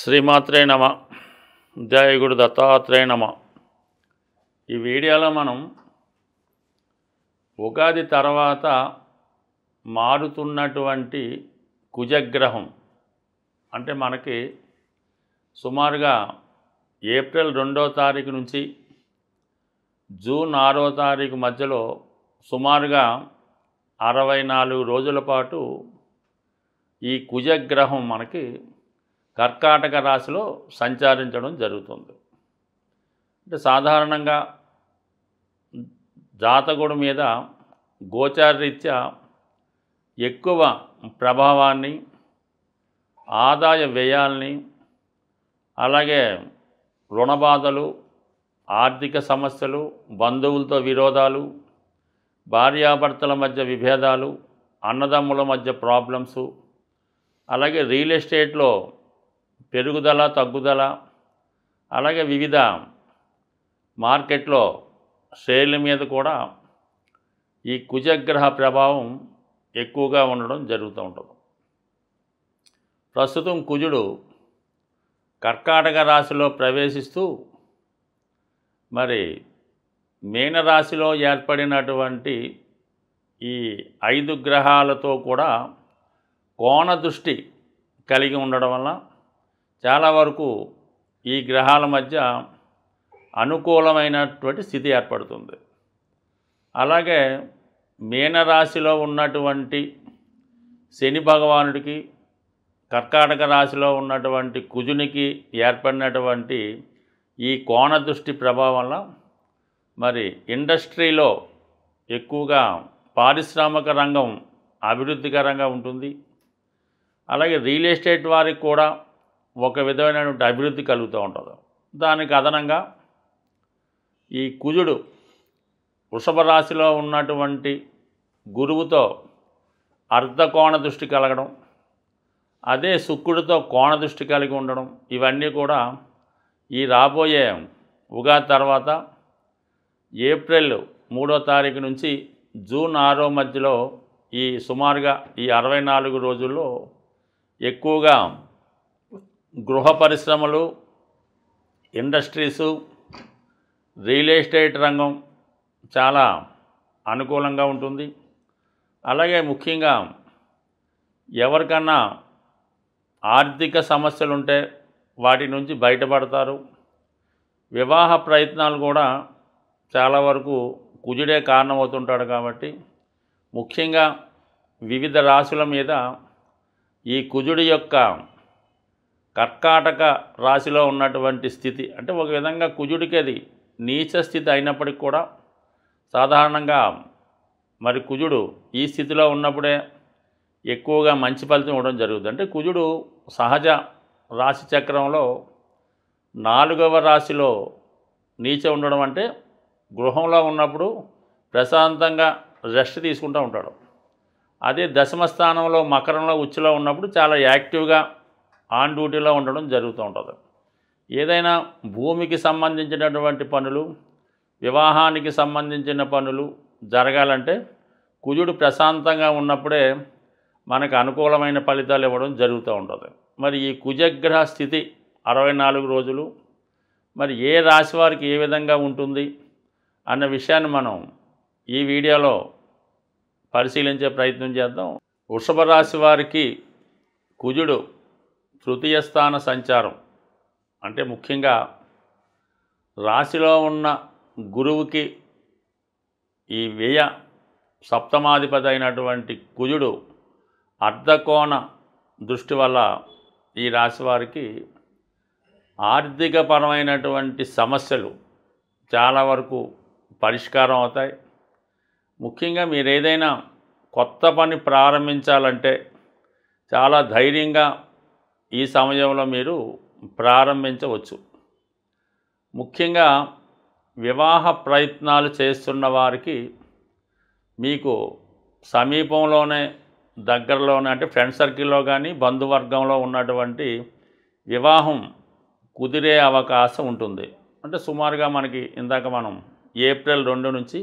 శ్రీమాత్రే నమ. జయ గురు దత్తాత్రేయ నమ. ఈ వీడియోలో మనం ఉగాది తర్వాత మారుతున్నటువంటి కుజగ్రహం అంటే మనకి సుమారుగా ఏప్రిల్ 2వ తారీఖు నుంచి జూన్ 6వ తారీఖు మధ్యలో సుమారుగా 64 రోజుల పాటు ఈ కుజగ్రహం మనకి కర్కాటక రాశిలో సంచరించడం జరుగుతుంది. అంటే సాధారణంగా జాతకుడి మీద గోచారరీత్యా ఎక్కువ ప్రభావాన్ని, ఆదాయ వ్యయాల్ని, అలాగే రుణబాధలు, ఆర్థిక సమస్యలు, బంధువులతో విరోధాలు, భార్యాభర్తల మధ్య విభేదాలు, అన్నదమ్ముల మధ్య ప్రాబ్లమ్సు, అలాగే రియల్ ఎస్టేట్లో పెరుగుదల తగ్గుదల, అలాగే వివిధ మార్కెట్లో షేర్ల మీద కూడా ఈ కుజగ్రహ ప్రభావం ఎక్కువగా ఉండడం జరుగుతూ ఉంటుంది. ప్రస్తుతం కుజుడు కర్కాటక రాశిలో ప్రవేశిస్తూ మరి మీనరాశిలో ఏర్పడినటువంటి ఈ 5 గ్రహాలతో కూడా కోణ దృష్టి కలిగి ఉండడం వల్ల చాలా వరకు ఈ గ్రహాల మధ్య అనుకూలమైనటువంటి స్థితి ఏర్పడుతుంది. అలాగే మీనరాశిలో ఉన్నటువంటి శని భగవానుడికి, కర్కాటక రాశిలో ఉన్నటువంటి కుజునికి ఏర్పడినటువంటి ఈ కోణ దృష్టి ప్రభావం వల్ల మరి ఇండస్ట్రీలో ఎక్కువగా పారిశ్రామిక రంగం అభివృద్ధికరంగా ఉంటుంది. అలాగే రియల్ ఎస్టేట్ వారికి కూడా ఒక విధమైనటువంటి అభివృద్ధి కలుగుతూ ఉంటుంది. దానికి అదనంగా ఈ కుజుడు వృషభ రాశిలో ఉన్నటువంటి గురువుతో అర్ధకోణ దృష్టి కలగడం, అదే శుక్రుడితో కోణ దృష్టి కలిగి ఉండడం, ఇవన్నీ కూడా ఈ రాబోయే ఉగాది తర్వాత ఏప్రిల్ 3వ తారీఖు నుంచి జూన్ 6వ మధ్యలో ఈ సుమారుగా ఈ 64 రోజుల్లో ఎక్కువగా గృహ పరిశ్రమలు, ఇండస్ట్రీసు, రియల్ ఎస్టేట్ రంగం చాలా అనుకూలంగా ఉంటుంది. అలాగే ముఖ్యంగా ఎవరికన్నా ఆర్థిక సమస్యలు ఉంటే వాటి నుంచి బయటపడతారు. వివాహ ప్రయత్నాలు కూడా చాలా వరకు కుజుడే కారణమవుతుంటాడు కాబట్టి ముఖ్యంగా వివిధ రాశుల మీద ఈ కుజుడి యొక్క కర్కాటక రాశిలో ఉన్నటువంటి స్థితి అంటే ఒక విధంగా కుజుడికి అది నీచ స్థితి అయినప్పటికీ కూడా సాధారణంగా మరి కుజుడు ఈ స్థితిలో ఉన్నప్పుడే ఎక్కువగా మంచి ఫలితం ఇవ్వడం జరుగుతుంది. అంటే కుజుడు సహజ రాశి చక్రంలో 4వ రాశిలో నీచ ఉండడం అంటే గృహంలో ఉన్నప్పుడు ప్రశాంతంగా రెస్ట్ తీసుకుంటూ ఉంటాడు. అదే దశమ స్థానంలో మకరంలో ఉచ్చులో ఉన్నప్పుడు చాలా యాక్టివ్గా ఆన్ డ్యూటీలో ఉండడం జరుగుతూ ఉంటుంది. ఏదైనా భూమికి సంబంధించినటువంటి పనులు, వివాహానికి సంబంధించిన పనులు జరగాలంటే కుజుడు ప్రశాంతంగా ఉన్నప్పుడే మనకు అనుకూలమైన ఫలితాలు ఇవ్వడం జరుగుతూ ఉంటుంది. మరి ఈ కుజగ్రహ స్థితి 64 రోజులు మరి ఏ రాశి వారికి ఏ విధంగా ఉంటుంది అన్న విషయాన్ని మనం ఈ వీడియోలో పరిశీలించే ప్రయత్నం చేద్దాం. వృషభ రాశి వారికి కుజుడు తృతీయ స్థాన సంచారం అంటే ముఖ్యంగా రాశిలో ఉన్న గురువుకి ఈ వ్యయ సప్తమాధిపతి అయినటువంటి కుజుడు అర్ధకోణ దృష్టి వల్ల ఈ రాశి వారికి ఆర్థికపరమైనటువంటి సమస్యలు చాలా వరకు పరిష్కారం అవుతాయి. ముఖ్యంగా మీరు ఏదైనా కొత్త పని ప్రారంభించాలంటే చాలా ధైర్యంగా ఈ సమయంలో మీరు ప్రారంభించవచ్చు. ముఖ్యంగా వివాహ ప్రయత్నాలు చేస్తున్న వారికి మీకు సమీపంలోనే దగ్గరలోనే అంటే ఫ్రెండ్ సర్కిల్లో కానీ బంధువర్గంలో ఉన్నటువంటి వివాహం కుదిరే అవకాశం ఉంటుంది. అంటే సుమారుగా మనకి ఇందాక మనం ఏప్రిల్ 2 నుంచి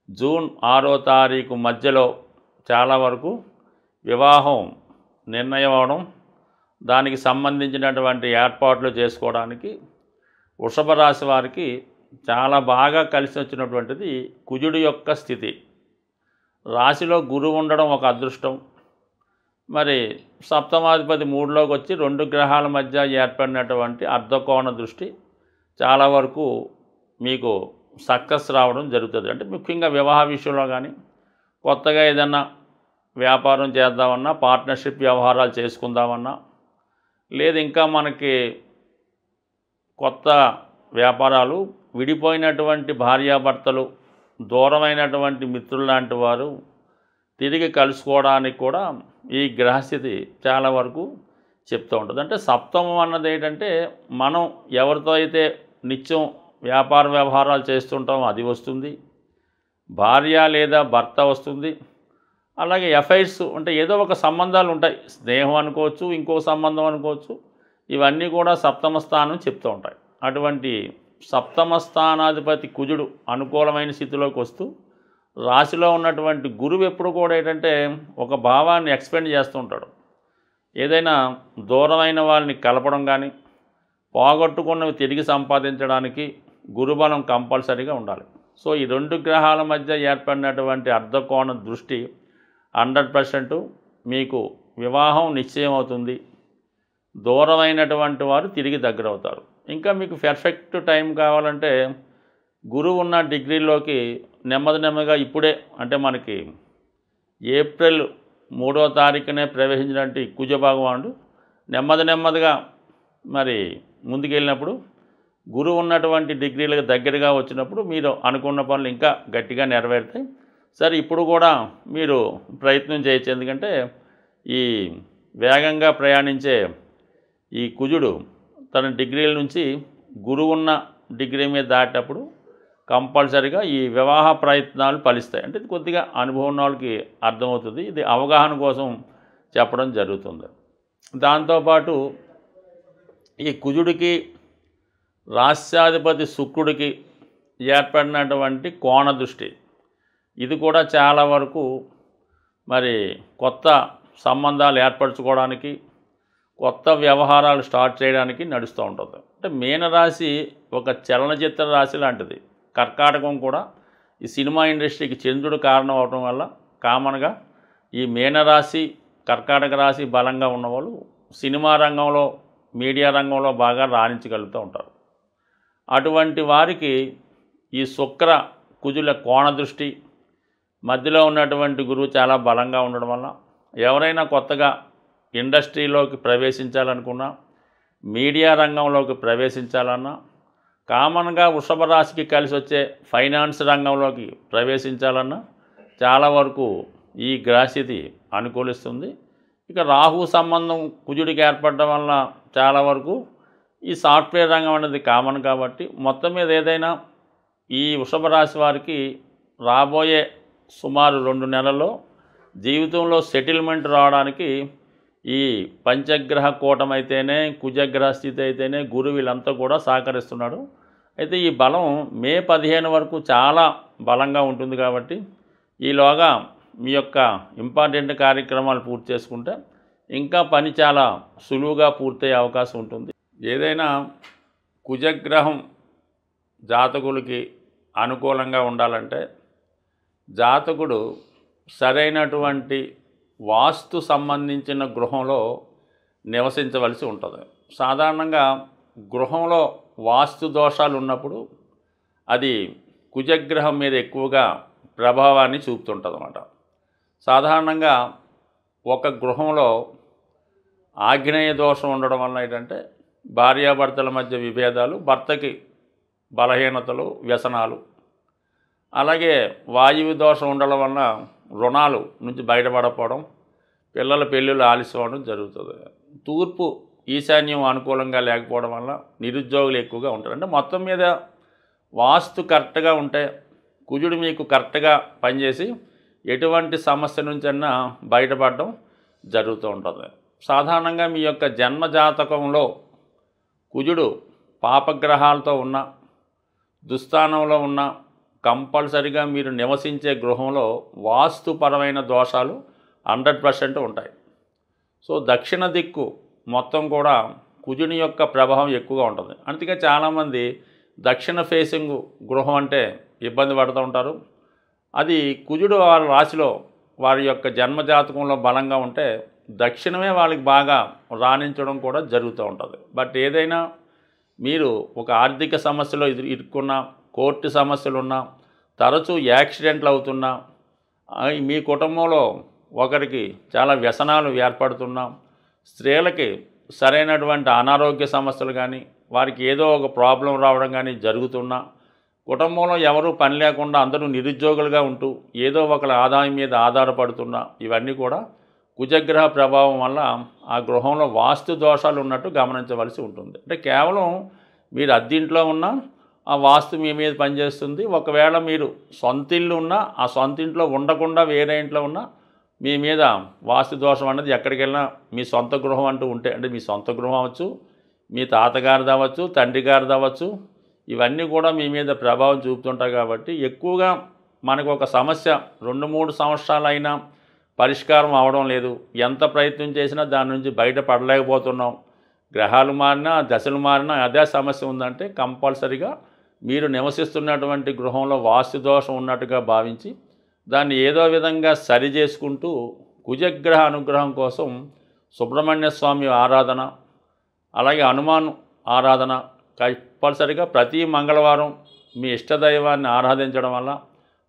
జూన్ 6వ తారీఖు మధ్యలో చాలా వరకు వివాహం నిర్ణయం అవడం, దానికి సంబంధించినటువంటి ఏర్పాట్లు చేసుకోవడానికి వృషభ రాశి వారికి చాలా బాగా కలిసి వచ్చినటువంటిది కుజుడి యొక్క స్థితి. రాశిలో గురువు ఉండడం ఒక అదృష్టం. మరి సప్తమాధిపతి 3లోకి వచ్చి 2 గ్రహాల మధ్య ఏర్పడినటువంటి అర్ధకోణ దృష్టి చాలా వరకు మీకు సక్సెస్ రావడం జరుగుతుంది. అంటే ముఖ్యంగా వివాహ విషయంలో కానీ, కొత్తగా ఏదన్నా వ్యాపారం చేద్దామన్నా, పార్ట్నర్షిప్ వ్యవహారాలు చేసుకుందామన్నా, లేదు ఇంకా మనకి కొత్త వ్యాపారాలు, విడిపోయినటువంటి భార్యాభర్తలు, దూరమైనటువంటి మిత్రులు లాంటి వారు తిరిగి కలుసుకోవడానికి కూడా ఈ గ్రహస్థితి చాలా వరకు చెప్తూ ఉంటుంది. అంటే సప్తమం అన్నది ఏంటంటే మనం ఎవరితో అయితే నిత్యం వ్యాపార వ్యవహారాలు చేస్తుంటామో అది వస్తుంది, భార్య లేదా భర్త వస్తుంది, అలాగే ఎఫైర్స్ అంటే ఏదో ఒక సంబంధాలు ఉంటాయి, స్నేహం అనుకోవచ్చు, ఇంకో సంబంధం అనుకోవచ్చు, ఇవన్నీ కూడా సప్తమ స్థానం చెప్తూ ఉంటాయి. అటువంటి సప్తమ స్థానాధిపతి కుజుడు అనుకూలమైన స్థితిలోకి వస్తూ రాశిలో ఉన్నటువంటి గురువు ఎప్పుడు కూడా ఏంటంటే ఒక భావాన్ని ఎక్స్పెండ్ చేస్తూ ఉంటాడు. ఏదైనా దూరమైన వాళ్ళని కలపడం కానీ, పోగొట్టుకున్నవి తిరిగి సంపాదించడానికి గురుబలం కంపల్సరీగా ఉండాలి. సో ఈ 2 గ్రహాల మధ్య ఏర్పడినటువంటి అర్ధకోణ దృష్టి 100% మీకు వివాహం నిశ్చయం అవుతుంది. దూరమైనటువంటి వారు తిరిగి దగ్గర అవుతారు. ఇంకా మీకు పర్ఫెక్ట్ టైం కావాలంటే గురువు ఉన్న డిగ్రీలోకి నెమ్మదిగా ఇప్పుడే అంటే మనకి ఏప్రిల్ 3వ తారీఖునే ప్రవేశించినటువంటి కుజ భగవానుడు నెమ్మదిగా మరి ముందుకెళ్ళినప్పుడు, గురువు ఉన్నటువంటి డిగ్రీలకు దగ్గరగా వచ్చినప్పుడు మీరు అనుకున్న పనులు ఇంకా గట్టిగా నెరవేరుతాయి. సరే, ఇప్పుడు కూడా మీరు ప్రయత్నం చేయొచ్చు. ఎందుకంటే ఈ వేగంగా ప్రయాణించే ఈ కుజుడు తన డిగ్రీల నుంచి గురువున్న డిగ్రీ మీద దాటేటప్పుడు కంపల్సరీగా ఈ వివాహ ప్రయత్నాలు ఫలిస్తాయి. అంటే ఇది కొద్దిగా అనుభవం ఉన్న వాళ్ళకి అర్థమవుతుంది. ఇది అవగాహన కోసం చెప్పడం జరుగుతుంది. దాంతోపాటు ఈ కుజుడికి రాస్యాధిపతి శుక్రుడికి ఏర్పడినటువంటి కోణ దృష్టి, ఇది కూడా చాలా వరకు మరి కొత్త సంబంధాలు ఏర్పరచుకోవడానికి, కొత్త వ్యవహారాలు స్టార్ట్ చేయడానికి నడుస్తూ ఉంటుంది. అంటే మీనరాశి ఒక చలనచిత్ర రాశి లాంటిది. కర్కాటకం కూడా ఈ సినిమా ఇండస్ట్రీకి చంద్రుడు కారణం అవడం వల్ల కామన్గా ఈ మీనరాశి, కర్కాటక రాశి బలంగా ఉన్నవాళ్ళు సినిమా రంగంలో, మీడియా రంగంలో బాగా రాణించగలుగుతూ ఉంటారు. అటువంటి వారికి ఈ శుక్ర కుజుల కోణ దృష్టి, మధ్యలో ఉన్నటువంటి గురువు చాలా బలంగా ఉండడం వల్ల ఎవరైనా కొత్తగా ఇండస్ట్రీలోకి ప్రవేశించాలనుకున్నా, మీడియా రంగంలోకి ప్రవేశించాలన్నా, కామన్గా వృషభ రాశికి కలిసి వచ్చే ఫైనాన్స్ రంగంలోకి ప్రవేశించాలన్నా చాలా వరకు ఈ గ్రహస్థితి అనుకూలిస్తుంది. ఇక రాహు సంబంధం కుజుడికి ఏర్పడడం వల్ల చాలా వరకు ఈ సాఫ్ట్వేర్ రంగం అనేది కామన్ కాబట్టి మొత్తం మీద ఏదైనా ఈ వృషభ రాశి వారికి రాబోయే సుమారు 2 నెలల్లో జీవితంలో సెటిల్మెంట్ రావడానికి ఈ పంచగ్రహ కూటమైతేనే, కుజగ్రహ స్థితి అయితేనే, గురువు వీళ్ళంతా కూడా సహకరిస్తున్నాడు. అయితే ఈ బలం మే 15 వరకు చాలా బలంగా ఉంటుంది కాబట్టి ఈలోగా మీ యొక్క ఇంపార్టెంట్ కార్యక్రమాలు పూర్తి చేసుకుంటే ఇంకా పని చాలా సులువుగా పూర్తయ్యే అవకాశం ఉంటుంది. ఏదైనా కుజగ్రహం జాతకులకి అనుకూలంగా ఉండాలంటే జాతకుడు సరైనటువంటి వాస్తు సంబంధించిన గృహంలో నివసించవలసి ఉంటుంది. సాధారణంగా గృహంలో వాస్తు దోషాలు ఉన్నప్పుడు అది కుజగ్రహం మీద ఎక్కువగా ప్రభావాన్ని చూపుతుంటుంది అన్నమాట. సాధారణంగా ఒక గృహంలో ఆగ్నేయ దోషం ఉండడం వల్ల ఏంటంటే భార్యాభర్తల మధ్య విభేదాలు, భర్తకి బలహీనతలు, వ్యసనాలు, అలాగే వాయువు దోషం ఉండడం వల్ల రుణాలు నుంచి బయటపడకపోవడం, పిల్లల పెళ్ళిళ్ళు ఆలస్యం అవడం జరుగుతుంది. తూర్పు ఈశాన్యం అనుకూలంగా లేకపోవడం వల్ల నిరుద్యోగులు ఎక్కువగా ఉంటారు. అంటే మొత్తం మీద వాస్తు కరెక్ట్గా ఉంటే కుజుడు మీకు కరెక్ట్గా పనిచేసి ఎటువంటి సమస్య నుంచైనా బయటపడడం జరుగుతూ ఉంటుంది. సాధారణంగా మీ యొక్క జన్మజాతకంలో కుజుడు పాపగ్రహాలతో ఉన్న, దుస్థానంలో ఉన్న కంపల్సరిగా మీరు నివసించే గృహంలో వాస్తుపరమైన దోషాలు 100% ఉంటాయి. సో దక్షిణ దిక్కు మొత్తం కూడా కుజుని యొక్క ప్రభావం ఎక్కువగా ఉంటుంది. అందుకే చాలామంది దక్షిణ ఫేసింగ్ గృహం అంటే ఇబ్బంది పడుతూ ఉంటారు. అది కుజుడు వారి రాశిలో వారి యొక్క జన్మజాతకంలో బలంగా ఉంటే దక్షిణమే వాళ్ళకి బాగా రాణించడం కూడా జరుగుతూ ఉంటుంది. బట్ ఏదైనా మీరు ఒక ఆర్థిక సమస్యలో ఇరుక్కున్నా, కోర్టు సమస్యలున్నా, తరచూ యాక్సిడెంట్లు అవుతున్నా, మీ కుటుంబంలో ఒకరికి చాలా వ్యసనాలు ఏర్పడుతున్నా, స్త్రీలకి సరైనటువంటి అనారోగ్య సమస్యలు కానీ, వారికి ఏదో ఒక ప్రాబ్లం రావడం కానీ జరుగుతున్నా, కుటుంబంలో ఎవరూ పని లేకుండా అందరూ నిరుద్యోగులుగా ఉంటూ ఏదో ఒకళ్ళ ఆదాయం మీద ఆధారపడుతున్నా, ఇవన్నీ కూడా కుజగ్రహ ప్రభావం వల్ల ఆ గృహంలో వాస్తు దోషాలు ఉన్నట్టు గమనించవలసి ఉంటుంది. అంటే కేవలం మీరు అద్దింట్లో ఉన్నా ఆ వాస్తు మీ మీద పనిచేస్తుంది. ఒకవేళ మీరు సొంత ఇల్లు ఉన్నా ఆ సొంత ఇంట్లో ఉండకుండా వేరే ఇంట్లో ఉన్నా మీ మీద వాస్తు దోషం అన్నది ఎక్కడికి వెళ్ళినా మీ సొంత గృహం అంటూ ఉంటే, అంటే మీ సొంత గృహం అవ్వచ్చు, మీ తాతగారిది అవ్వచ్చు, తండ్రి గారిది అవ్వచ్చు, ఇవన్నీ కూడా మీ మీద ప్రభావం చూపుతుంటాయి. కాబట్టి ఎక్కువగా మనకు ఒక సమస్య 2-3 సంవత్సరాలైనా పరిష్కారం అవడం లేదు. ఎంత ప్రయత్నం చేసినా దాని నుంచి బయటపడలేకపోతున్నాం. గ్రహాలు మారినా, దశలు మారినా అదే సమస్య ఉందంటే కంపల్సరీగా మీరు నివసిస్తున్నటువంటి గృహంలో వాస్తు దోషం ఉన్నట్టుగా భావించి దాన్ని ఏదో విధంగా సరి చేసుకుంటూ కుజగ్రహ అనుగ్రహం కోసం సుబ్రహ్మణ్య స్వామి ఆరాధన, అలాగే హనుమాన్ ఆరాధన కంపల్సరిగా ప్రతి మంగళవారం మీ ఇష్టదైవాన్ని ఆరాధించడం వల్ల,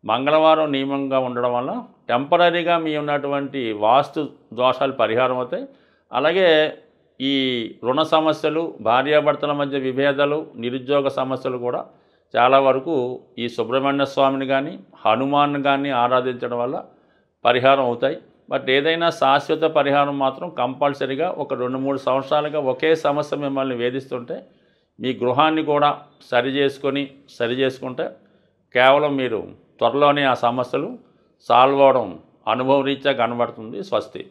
మంగళవారం నియమంగా ఉండడం వల్ల టెంపరీగా మీ ఉన్నటువంటి వాస్తు దోషాలు పరిహారం అవుతాయి. అలాగే ఈ రుణ సమస్యలు, భార్యాభర్తల మధ్య విభేదాలు, నిరుద్యోగ సమస్యలు కూడా చాలా వరకు ఈ సుబ్రహ్మణ్య స్వామిని కానీ హనుమాన్ కానీ ఆరాధించడం వల్ల పరిహారం అవుతాయి. బట్ ఏదైనా శాశ్వత పరిహారం మాత్రం కంపల్సరీగా ఒక 2-3 సంవత్సరాలుగా ఒకే సమస్య మిమ్మల్ని వేధిస్తుంటే మీ గృహాన్ని కూడా సరి చేసుకుంటే కేవలం మీరు త్వరలోనే ఆ సమస్యలు సాల్వ్ అవడం అనుభవరీత్యా కనబడుతుంది. స్వస్తి.